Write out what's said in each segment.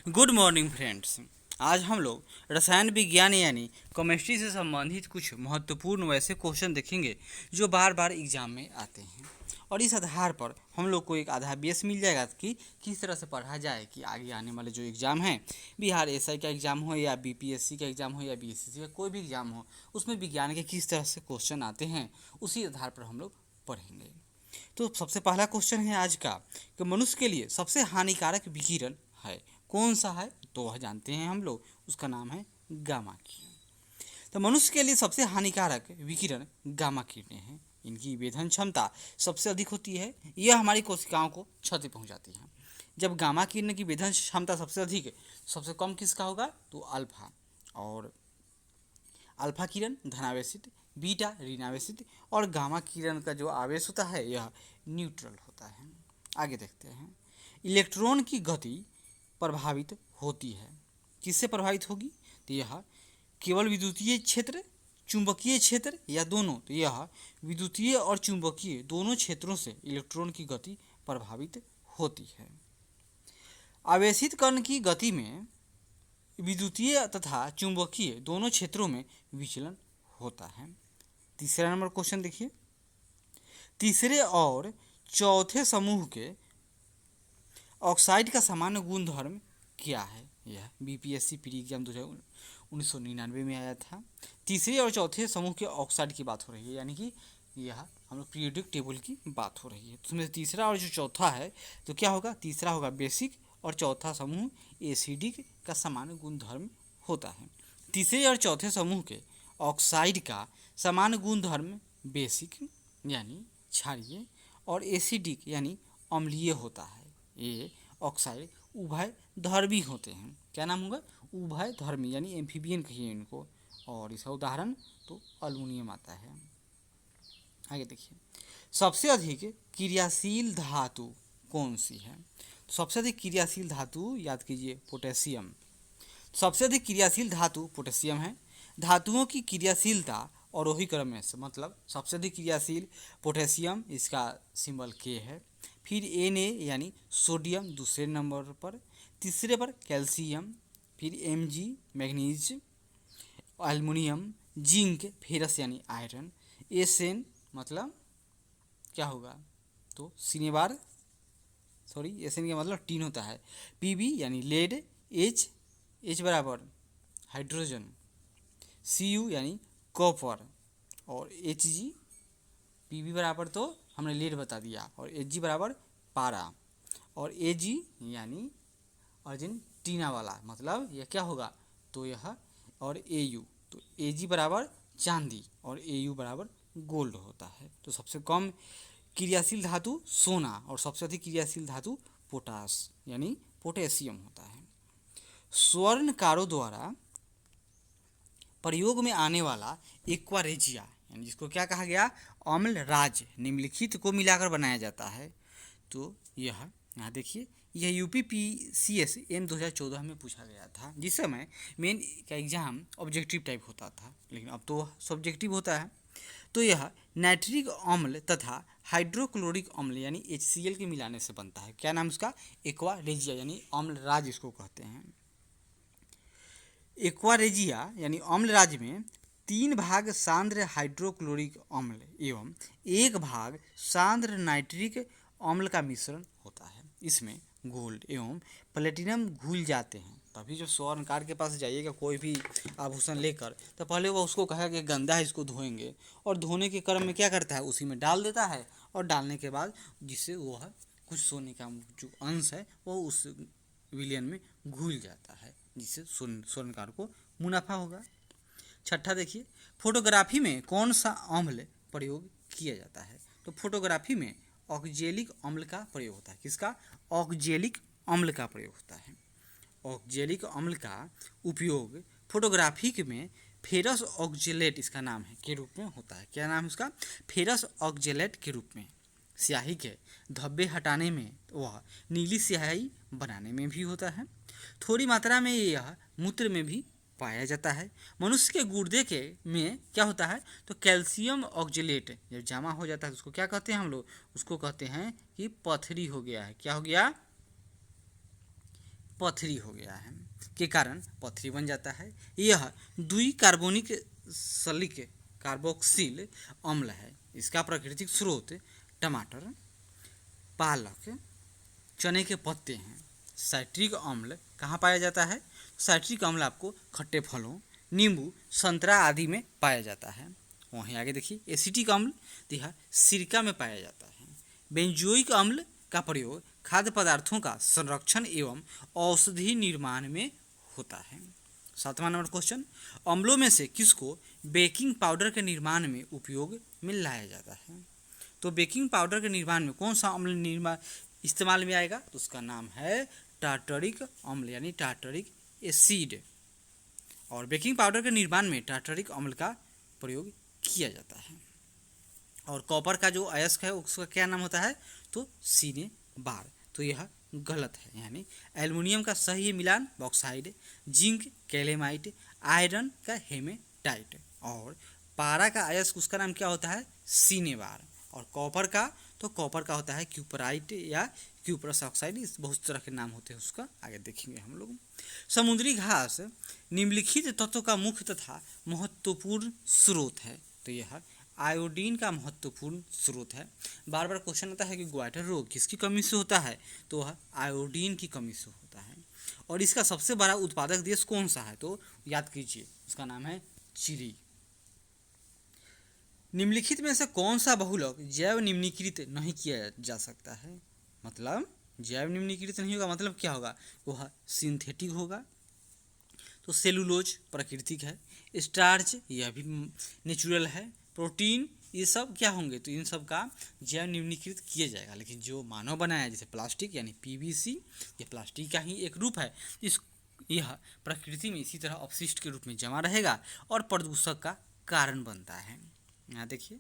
Good morning friends. आज हम लोग रसायन विज्ञान यानी केमिस्ट्री से संबंधित कुछ महत्वपूर्ण वैसे क्वेश्चन देखेंगे जो बार बार एग्जाम में आते हैं, और इस आधार पर हम लोग को एक आधा बेस मिल जाएगा कि किस तरह से पढ़ा जाए कि आगे आने वाले जो एग्ज़ाम हैं, बिहार एसआई का एग्ज़ाम हो या बीपीएससी का एग्ज़ाम हो या बीएससी का कोई भी एग्ज़ाम हो, उसमें विज्ञान के किस तरह से क्वेश्चन आते हैं उसी आधार पर हम लोग पढ़ेंगे। तो सबसे पहला क्वेश्चन है आज का कि मनुष्य के लिए सबसे हानिकारक विकिरण है कौन सा है? तो वह जानते हैं हम लोग, उसका नाम है गामा किरण। तो मनुष्य के लिए सबसे हानिकारक विकिरण गामा किरणें हैं। इनकी वेधन क्षमता सबसे अधिक होती है, यह हमारी कोशिकाओं को क्षति पहुंचाती है। जब गामा किरण की वेधन क्षमता सबसे अधिक है, सबसे कम किसका होगा? तो अल्फा। और अल्फा किरण धनावेशित, बीटा ऋणावेशित, और गामा किरण का जो आवेश होता है यह न्यूट्रल होता है। आगे देखते हैं। इलेक्ट्रॉन की गति प्रभावित होती है, किससे प्रभावित होगी? तो यह केवल विद्युतीय क्षेत्र, चुंबकीय क्षेत्र या दोनों? तो यह विद्युतीय और चुंबकीय दोनों क्षेत्रों से इलेक्ट्रॉन की गति प्रभावित होती है। आवेशित कण की गति में विद्युतीय तथा चुंबकीय दोनों क्षेत्रों में विचलन होता है। तीसरा नंबर क्वेश्चन देखिए। तीसरे और चौथे समूह के ऑक्साइड का सामान्य गुणधर्म क्या है? यह बीपीएससी प्री एग्जाम 1999 में आया था। तीसरे और चौथे समूह के ऑक्साइड की बात हो रही है, यानी कि यह हम लोग पीरियोडिक टेबल की बात हो रही है। तो उसमें तीसरा और जो चौथा है तो क्या होगा? तीसरा होगा बेसिक और चौथा समूह एसिडिक का सामान्य गुणधर्म होता है। तीसरे और चौथे समूह के ऑक्साइड का सामान्य गुणधर्म बेसिक यानी क्षारीय और एसिडिक यानी अम्लीय होता है। ये ऑक्साइड उभय धर्मी होते हैं। क्या नाम होगा? उभय धर्मी यानी एम्फीबियन कहिए इनको। और इसका उदाहरण तो अल्युमिनियम आता है। आगे देखिए, सबसे अधिक क्रियाशील धातु कौन सी है? सबसे अधिक क्रियाशील धातु याद कीजिए पोटेशियम। सबसे अधिक क्रियाशील धातु पोटेशियम है। धातुओं की क्रियाशीलता अवरोही क्रम में से, मतलब सबसे अधिक क्रियाशील पोटेशियम, इसका सिंबल के है। फिर Na यानी सोडियम दूसरे नंबर पर, तीसरे पर कैल्शियम, फिर Mg manganese, aluminium, zinc, ferrous यानी आयरन, एसन मतलब क्या होगा? तो सिनेबार, सॉरी एसन का मतलब टीन होता है। Pb यानी लेड, H बराबर हाइड्रोजन, Cu यानी कॉपर, और Hg, Pb बराबर तो हमने लेड बता दिया, और Hg बराबर पारा, और Ag यानी अर्जेंटीना वाला, मतलब यह क्या होगा? तो यह, और Au, तो Ag बराबर चांदी और Au बराबर गोल्ड होता है। तो सबसे कम क्रियाशील धातु सोना और सबसे अधिक क्रियाशील धातु पोटास यानी पोटेशियम होता है। स्वर्णकारों द्वारा प्रयोग में आने वाला एक्वा रेजिया यानी जिसको क्या कहा गया? अम्ल राज, निम्नलिखित को मिलाकर बनाया जाता है। तो यह यहाँ देखिए, यह यूपीपीसीएस एम 2014 में पूछा गया था, जिस समय मेन का एग्जाम ऑब्जेक्टिव टाइप होता था, लेकिन अब तो सब्जेक्टिव होता है। तो यह नाइट्रिक अम्ल तथा हाइड्रोक्लोरिक अम्ल यानी HCl के मिलाने से बनता है। क्या नाम उसका? एक्वा रेजिया यानी अम्ल राज इसको कहते हैं। एक्वा रेजिया यानी अम्ल राज में 3 भाग सांद्र हाइड्रोक्लोरिक अम्ल एवं 1 भाग सांद्र नाइट्रिक अम्ल का मिश्रण होता है। इसमें गोल्ड एवं प्लेटिनम घुल जाते हैं। तभी जब स्वर्णकार के पास जाइएगा कोई भी आभूषण लेकर, तो पहले वो उसको कहेगा कि गंदा है, इसको धोएंगे, और धोने के क्रम में क्या करता है? उसी में डाल देता है, और डालने के बाद जिससे वह कुछ सोने का जो अंश है वो उस विलयन में घुल जाता है, जिससे स्वर्णकार को मुनाफा होगा। छठा देखिए, फोटोग्राफी में कौन सा अम्ल प्रयोग किया जाता है? तो फोटोग्राफी में ऑक्जेलिक अम्ल का प्रयोग होता है। किसका? ऑक्जेलिक अम्ल का प्रयोग होता है। ऑक्जेलिक अम्ल का उपयोग फोटोग्राफी में फेरस ऑक्जेलेट, इसका नाम है, के रूप में होता है। क्या नाम है उसका? फेरस ऑक्जेलेट के रूप में। स्याही के धब्बे हटाने में, वह नीली स्याही बनाने में भी होता है। थोड़ी मात्रा में यह मूत्र में भी पाया जाता है। मनुष्य के गुर्दे के में क्या होता है? तो कैल्शियम ऑक्जेलेट जब जमा हो जाता है तो उसको क्या कहते हैं हम लोग? उसको कहते हैं कि पथरी हो गया है। क्या हो गया? पथरी हो गया है के कारण पथरी बन जाता है। यह द्विकार्बोनिक सल्फिक कार्बोक्सिल अम्ल है। इसका प्राकृतिक स्रोत टमाटर, पालक, चने के पत्ते हैं। साइट्रिक अम्ल कहाँ पाया जाता है? साइट्रिक अम्ल आपको खट्टे फलों, नींबू, संतरा आदि में पाया जाता है। वहीं आगे देखिए एसिटिक अम्ल यह सिरका में पाया जाता है। बेंजोइक अम्ल का प्रयोग खाद्य पदार्थों का संरक्षण एवं औषधि निर्माण में होता है। 7वां नंबर क्वेश्चन, अम्लों में से किसको बेकिंग पाउडर के निर्माण में उपयोग में लाया जाता है? तो बेकिंग पाउडर के निर्माण में कौन सा अम्ल निर्माण इस्तेमाल में आएगा? तो उसका नाम है टार्टरिक अम्ल यानी टार्टरिक एसिड। और बेकिंग पाउडर के निर्माण में टार्टरिक अम्ल का प्रयोग किया जाता है। और कॉपर का जो अयस्क है उसका क्या नाम होता है? तो सीने बार। तो यह गलत है, यानी एल्युमिनियम का सही मिलान बॉक्साइड, जिंक कैलेमाइट, आयरन का हेमेटाइट। और पारा का अयस्क उसका नाम क्या होता है? सीने बार। और कॉपर का होता है क्यूपराइट या क्यूप्रस ऑक्साइड। इस बहुत तरह के नाम होते हैं उसका, आगे देखेंगे हम लोग। समुद्री घास निम्नलिखित तत्वों का मुख्य तथा महत्वपूर्ण स्रोत है। तो यह आयोडीन का महत्वपूर्ण स्रोत है। बार बार क्वेश्चन आता है कि ग्वाइटर रोग किसकी कमी से होता है? तो वह आयोडीन की कमी से होता है। और इसका सबसे बड़ा उत्पादक देश कौन सा है? तो याद कीजिए, उसका नाम है चिली। निम्नलिखित में से कौन सा बहुलक जैव निम्नीकृत नहीं किया जा सकता है? मतलब जैव निम्नीकृत नहीं होगा मतलब क्या होगा? वह सिंथेटिक होगा। तो सेलुलोज प्राकृतिक है, स्टार्च यह भी नेचुरल है, प्रोटीन ये सब क्या होंगे? तो इन सब का जैव निम्नीकृत किया जाएगा। लेकिन जो मानव बनाया है जैसे प्लास्टिक यानी पीवीसी, ये प्लास्टिक का ही एक रूप है। यह प्रकृति में इसी तरह अपशिष्ट के रूप में जमा रहेगा और प्रदूषक का कारण बनता है। यहाँ देखिए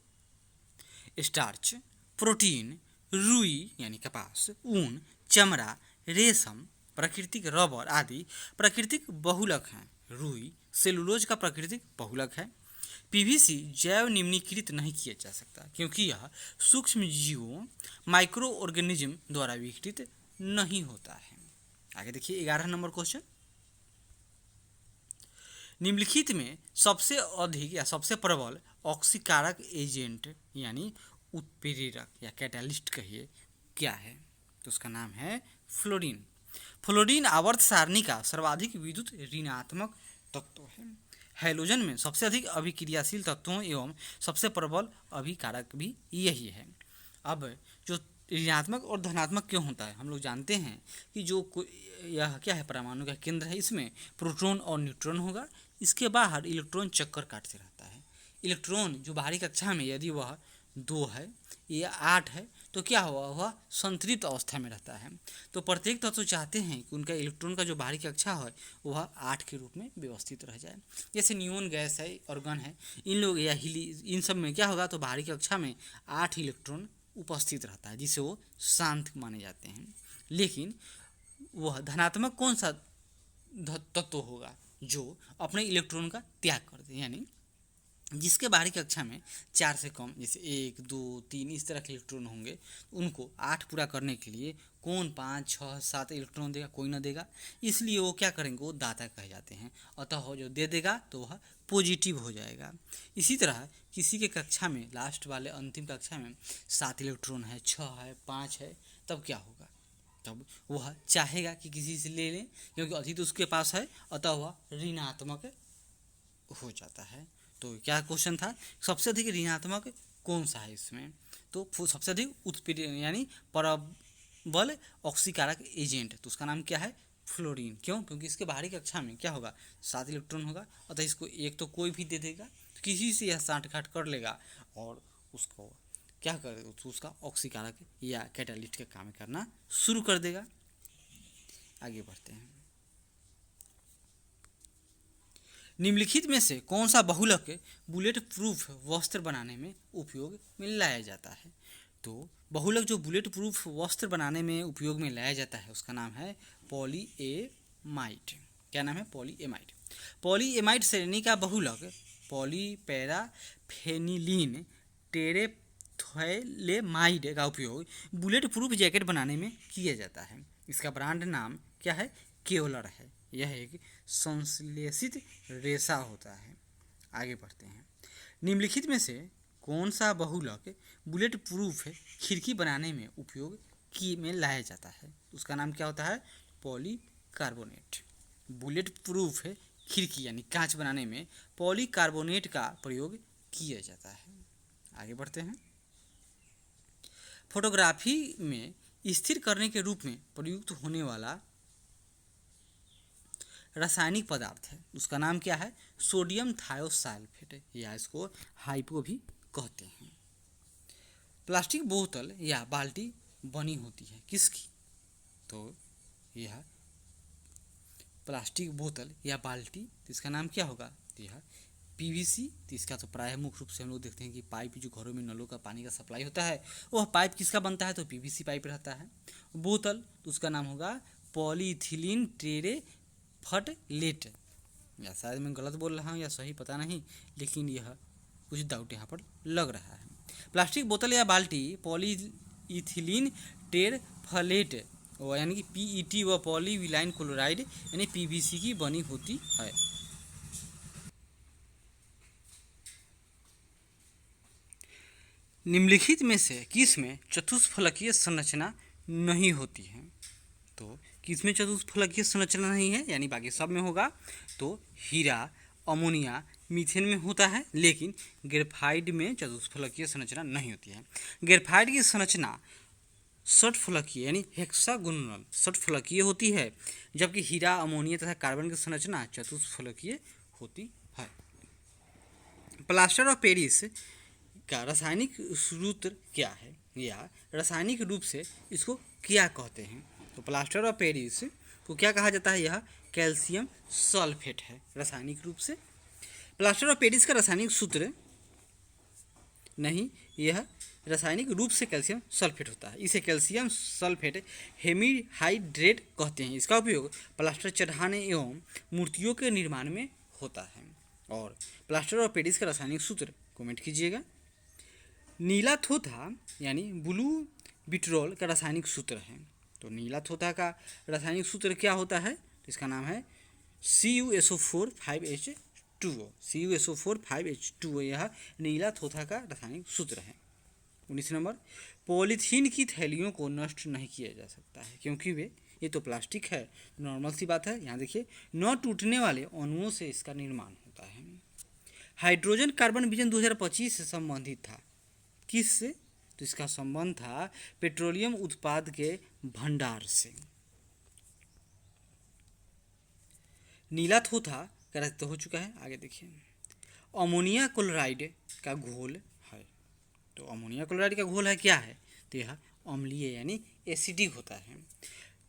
स्टार्च, प्रोटीन, रुई यानी कपास, ऊन, चमड़ा, रेशम, प्राकृतिक रबर आदि प्राकृतिक बहुलक हैं। रुई सेलुलोज का प्राकृतिक बहुलक है। पीवीसी जैव निम्नीकृत नहीं किया जा सकता क्योंकि यह सूक्ष्म जीवों माइक्रो ऑर्गेनिज्म द्वारा विघटित नहीं होता है। आगे देखिए 11 नंबर क्वेश्चन, निम्नलिखित में सबसे अधिक या सबसे प्रबल ऑक्सीकारक एजेंट यानी उत्प्रेरक या कैटालिस्ट कहिए क्या है? तो उसका नाम है फ्लोरीन। फ्लोरीन आवर्त सारणी का सर्वाधिक विद्युत ऋणात्मक तत्व है। हैलोजन में सबसे अधिक अभिक्रियाशील तत्वों एवं सबसे प्रबल अभिकारक भी यही है। अब जो ऋणात्मक और धनात्मक क्यों होता है? हम लोग जानते हैं कि जो यह क्या है, परमाणु का केंद्र है, इसमें प्रोटॉन और न्यूट्रॉन होगा। इसके बाहर इलेक्ट्रॉन चक्कर काटते रहता है। इलेक्ट्रॉन जो बाहरी कक्षा में यदि वह 2 है या 8 है तो क्या हुआ? वह संतृप्त अवस्था में रहता है। तो प्रत्येक तत्व चाहते हैं कि उनका इलेक्ट्रॉन का जो बाहरी कक्षा है वह 8 के रूप में व्यवस्थित रह जाए। जैसे नियोन गैस है, ऑर्गन है, इन लोग या इन सब में क्या होगा? तो बाहरी कक्षा में 8 इलेक्ट्रॉन उपस्थित रहता है जिसे वो शांत माने जाते हैं। लेकिन वह धनात्मक कौन सा तत्व होगा? जो अपने इलेक्ट्रॉन का त्याग कर दे, यानी जिसके बाहरी कक्षा में 4 से कम जैसे 1, 2, 3 इस तरह के इलेक्ट्रॉन होंगे, उनको 8 पूरा करने के लिए कौन 5, 6, 7 इलेक्ट्रॉन देगा? कोई ना देगा। इसलिए वो क्या करेंगे? वो दाता कहे जाते हैं। अतः वो जो दे देगा तो वह पॉजिटिव हो जाएगा। इसी तरह किसी के कक्षा में लास्ट वाले अंतिम कक्षा में 7 इलेक्ट्रॉन है, 6 है, 5 है, तब क्या होगा? तब वह चाहेगा कि किसी से ले लें क्योंकि अधिक उसके पास है, अतः वह ऋणात्मक हो जाता है। तो क्या क्वेश्चन था? सबसे अधिक ऋणात्मक कौन सा है इसमें? तो सबसे अधिक उत्प्रेरक यानी प्रबल ऑक्सीकारक एजेंट, तो उसका नाम क्या है? फ्लोरीन। क्यों? क्योंकि इसके बाहरी कक्षा में क्या होगा? 7 इलेक्ट्रॉन होगा, अतः इसको एक तो कोई भी दे देगा, तो किसी से यह साठ-गांठ कर लेगा और उसको क्या कर तो उसका ऑक्सीकारक या कैटालिस्ट का काम करना शुरू कर देगा। आगे बढ़ते हैं। निम्नलिखित में से कौन सा बहुलक बुलेट प्रूफ वस्त्र बनाने में उपयोग में लाया जाता है? तो बहुलक जो बुलेट प्रूफ वस्त्र बनाने में उपयोग में लाया जाता है उसका नाम है पॉलीएमाइड। क्या नाम है? पॉलीएमाइड। पॉलीएमाइड श्रेणी का बहुलक पॉलीपैराफेनिलीन टेरेफ्थैलेमाइड का उपयोग बुलेट प्रूफ जैकेट बनाने में किया जाता है। इसका ब्रांड नाम क्या है? केवलर है। यह एक संश्लेषित रेशा होता है। आगे बढ़ते हैं। निम्नलिखित में से कौन सा बहुलक बुलेट प्रूफ खिड़की बनाने में उपयोग में लाया जाता है? उसका नाम क्या होता है? पॉलीकार्बोनेट। बुलेट प्रूफ खिड़की यानी कांच बनाने में पॉलीकार्बोनेट का प्रयोग किया जाता है। आगे बढ़ते हैं। फोटोग्राफी में स्थिर करने के रूप में प्रयुक्त होने वाला रासायनिक पदार्थ है, उसका नाम क्या है? सोडियम थायोसाल्फेट या इसको हाइपो भी कहते हैं। प्लास्टिक बोतल या बाल्टी बनी होती है किसकी? तो यह प्लास्टिक बोतल या बाल्टी, तो इसका नाम क्या होगा? तो यह पीवीसी। तो इसका तो प्रायः मुख्य रूप से हम लोग देखते हैं कि पाइप जो घरों में नलों का पानी का सप्लाई होता है वह पाइप किसका बनता है? तो पीवीसी पाइप रहता है। बोतल तो उसका नाम होगा पॉलीथिलीन टेरेफथलेट, या शायद मैं गलत बोल रहा हूँ या सही पता नहीं, लेकिन यह कुछ डाउट यहाँ पर लग रहा है। प्लास्टिक बोतल या बाल्टी पॉलीइथिलीन टेरेफथलेट यानी कि पीईटी व पॉलीविनाइल क्लोराइड यानी पीवीसी की बनी होती है। निम्नलिखित में से किस में चतुष्फलकीय संरचना नहीं होती है? तो किस में चतुष्फलकीय संरचना नहीं है यानी बाकी सब में होगा? तो हीरा, अमोनिया, मीथेन में होता है, लेकिन ग्रेफाइट में चतुष्फलकीय संरचना नहीं होती है। ग्रेफाइट की संरचना षटफलकीय यानी हेक्सागोनल षटफलकीय होती है, जबकि हीरा, अमोनिया तथा कार्बन की संरचना चतुष्फलकीय होती है। प्लास्टर ऑफ पेरिस का रासायनिक सूत्र क्या है या रासायनिक रूप से इसको क्या कहते हैं? तो प्लास्टर ऑफ पेरिस को क्या कहा जाता है? यह कैल्शियम सल्फेट है रासायनिक रूप से। प्लास्टर ऑफ पेरिस का रासायनिक सूत्र नहीं, यह रासायनिक रूप से कैल्शियम सल्फेट होता है। इसे कैल्शियम सल्फेट हेमीहाइड्रेट कहते हैं। इसका उपयोग प्लास्टर चढ़ाने एवं मूर्तियों के निर्माण में होता है। और प्लास्टर ऑफ पेरिस का रासायनिक सूत्र कमेंट कीजिएगा। नीला थोथा यानी ब्लू बिट्रोल का रासायनिक सूत्र है। तो नीला थोथा का रासायनिक सूत्र क्या होता है? तो इसका नाम है CuSO4 5H2O। CuSO4 5H2O यह नीला थोथा का रासायनिक सूत्र है। 19 नंबर, पॉलीथीन की थैलियों को नष्ट नहीं किया जा सकता है क्योंकि ये तो प्लास्टिक है, नॉर्मल सी बात है। यहाँ देखिए, न टूटने वाले अणुओं से इसका निर्माण होता है। हाइड्रोजन कार्बन विजन 2025 से संबंधित था, किससे? तो इसका संबंध था पेट्रोलियम उत्पाद के भंडार से। नीला थोथा का रक्त हो चुका है। आगे देखिए, अमोनिया क्लोराइड का घोल है। तो अमोनिया क्लोराइड का घोल है क्या है? तो यह अम्लीय यानी एसिडिक होता है।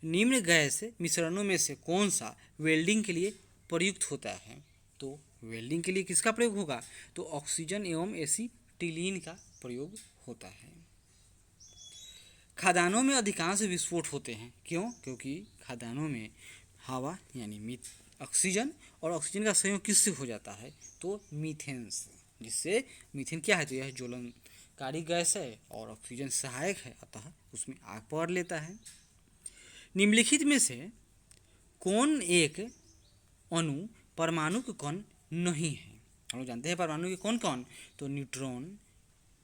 निम्न गैस मिश्रणों में से कौन सा वेल्डिंग के लिए प्रयुक्त होता है? तो वेल्डिंग के लिए किसका प्रयोग होगा? तो ऑक्सीजन एवं एसीटिलीन का प्रयोग होता है। खदानों में अधिकांश विस्फोट होते हैं, क्यों? क्योंकि खदानों में हवा यानी ऑक्सीजन और ऑक्सीजन का संयोग किससे हो जाता है? तो मीथेन से, जिससे मीथेन क्या है? तो यह ज्वलनकारी गैस है और ऑक्सीजन सहायक है, अतः उसमें आग पकड़ लेता है। निम्नलिखित में से कौन एक अणु परमाणु के कण नहीं है? हम लोग जानते हैं परमाणु के कौन कौन? तो न्यूट्रॉन,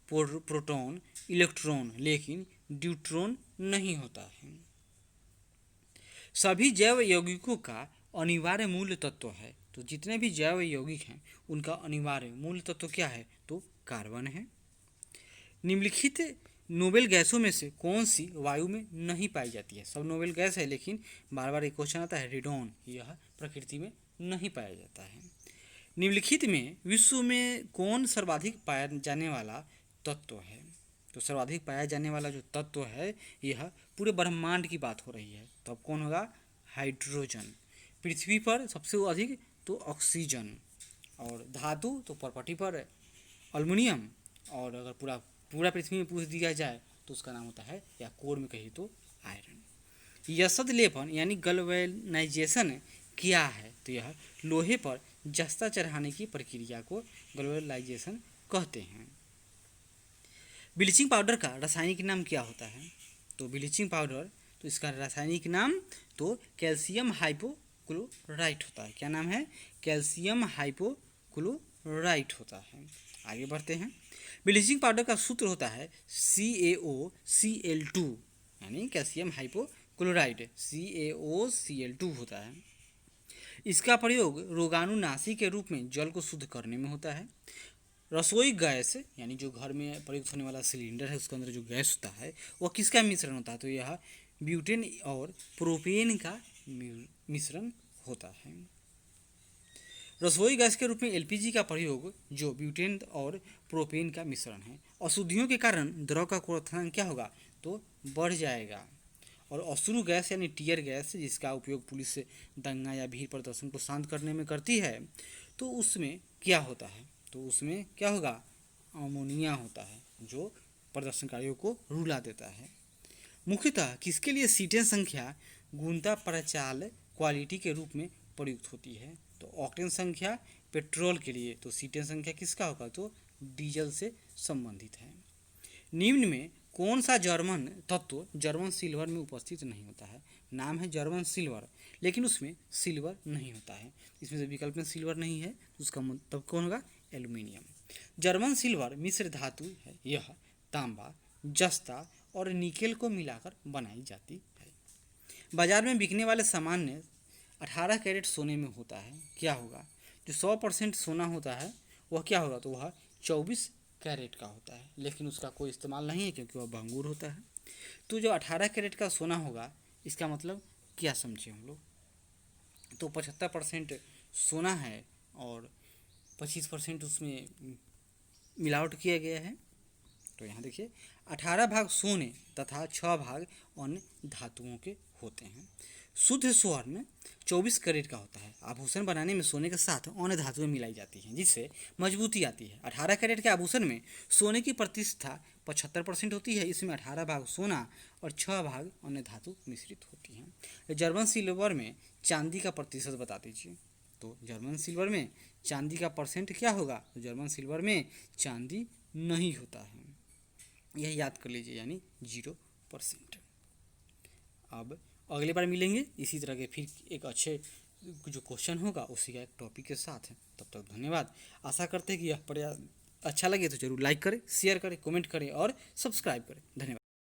प्रोटॉन, इलेक्ट्रॉन, लेकिन ड्यूट्रॉन नहीं होता है। सभी जैव यौगिकों का अनिवार्य मूल तत्व है। तो जितने भी जैव यौगिक हैं उनका अनिवार्य मूल तत्व क्या है? तो कार्बन है। निम्नलिखित नोबेल गैसों में से कौन सी वायु में नहीं पाई जाती है? सब नोबेल गैस है, लेकिन बार बार एक क्वेश्चन आता है रेडॉन, यह प्रकृति में नहीं पाया जाता है। निम्नलिखित में विश्व में कौन सर्वाधिक पाया जाने वाला तत्व है? तो सर्वाधिक पाया जाने वाला जो तत्व है यह पूरे ब्रह्मांड की बात हो रही है, तो अब कौन होगा? हाइड्रोजन। पृथ्वी पर सबसे अधिक तो ऑक्सीजन, और धातु तो प्रॉपर्टी पर एल्युमिनियम, और अगर पूरा पृथ्वी में पूछ दिया जाए तो उसका नाम होता है, या कोर में कहिए तो आयरन। यसद लेपन यानी गल्वेनाइजेशन क्या है? तो यह लोहे पर जस्ता चढ़ाने की प्रक्रिया को गल्वेनाइजेशन कहते हैं। ब्लीचिंग पाउडर का रासायनिक नाम क्या होता है? तो ब्लीचिंग पाउडर तो तो इसका रासायनिक नाम तो कैल्शियम हाइपोक्लोराइट होता है। क्या नाम है? कैल्शियम हाइपोक्लोराइट होता है। आगे बढ़ते हैं। ब्लीचिंग पाउडर का सूत्र होता है CaOCl2, यानी कैल्शियम हाइपोक्लोराइड CaOCl2 होता है। इसका प्रयोग रोगाणुनाशी के रूप में जल को शुद्ध करने में होता है। रसोई गैस यानी जो घर में प्रयुक्त होने वाला सिलेंडर है उसके अंदर जो गैस होता है वह किसका मिश्रण होता है? तो यह ब्यूटेन और प्रोपेन का मिश्रण होता है। रसोई गैस के रूप में एलपीजी का प्रयोग जो ब्यूटेन और प्रोपेन का मिश्रण है। अशुद्धियों के कारण द्रव का क्वथनांक क्या होगा? तो बढ़ जाएगा। और अश्रु गैस यानी टीयर गैस जिसका उपयोग पुलिस दंगा या भीड़ प्रदर्शन को शांत करने में करती है, तो उसमें क्या होता है? तो उसमें क्या होगा? अमोनिया होता है जो प्रदर्शनकारियों को रुला देता है। मुख्यतः किसके लिए सीटें संख्या गुणता प्रचाल क्वालिटी के रूप में प्रयुक्त होती है? तो ऑक्टेन संख्या पेट्रोल के लिए, तो सीटें संख्या किसका होगा? तो डीजल से संबंधित है। निम्न में कौन सा जर्मन तत्व जर्मन सिल्वर में उपस्थित नहीं होता है? नाम है जर्मन सिल्वर, लेकिन उसमें सिल्वर नहीं होता है। इसमें से विकल्प में सिल्वर नहीं है, तो उसका मतलब कौन होगा? एल्युमिनियम। जर्मन सिल्वर मिश्र धातु है। यह तांबा, जस्ता और निकेल को मिलाकर बनाई जाती है। बाजार में बिकने वाले सामान्य 18 कैरेट सोने में होता है। क्या होगा? जो 100% सोना होता है वह क्या होगा? तो वह 24 कैरेट का होता है, लेकिन उसका कोई इस्तेमाल नहीं है क्योंकि वह भंगूर होता है। तो जो 18 कैरेट का सोना होगा इसका मतलब क्या समझे हम लोग? तो 75% सोना है और 25% उसमें मिलावट किया गया है। तो यहाँ देखिए 18 भाग सोने तथा 6 भाग अन्य धातुओं के होते हैं। शुद्ध स्वर्ण 24 कैरेट का होता है। आभूषण बनाने में सोने के साथ अन्य धातुएं मिलाई जाती हैं जिससे मजबूती आती है। 18 कैरेट के आभूषण में सोने की प्रतिष्ठा 75% होती है। इसमें 18 भाग सोना और 6 भाग अन्य धातु मिश्रित होती हैं। जर्मन सिल्वर में चांदी का प्रतिशत बता दीजिए। तो जर्मन सिल्वर में चांदी का परसेंट क्या होगा? तो जर्मन सिल्वर में चांदी नहीं होता है, यह याद कर लीजिए, यानी 0%। अब अगले बार मिलेंगे इसी तरह के फिर एक अच्छे जो क्वेश्चन होगा उसी का एक टॉपिक के साथ। तब तक धन्यवाद। आशा करते हैं कि यह प्रयास अच्छा लगे तो जरूर लाइक करें, शेयर करें, कमेंट करें और सब्सक्राइब करें। धन्यवाद।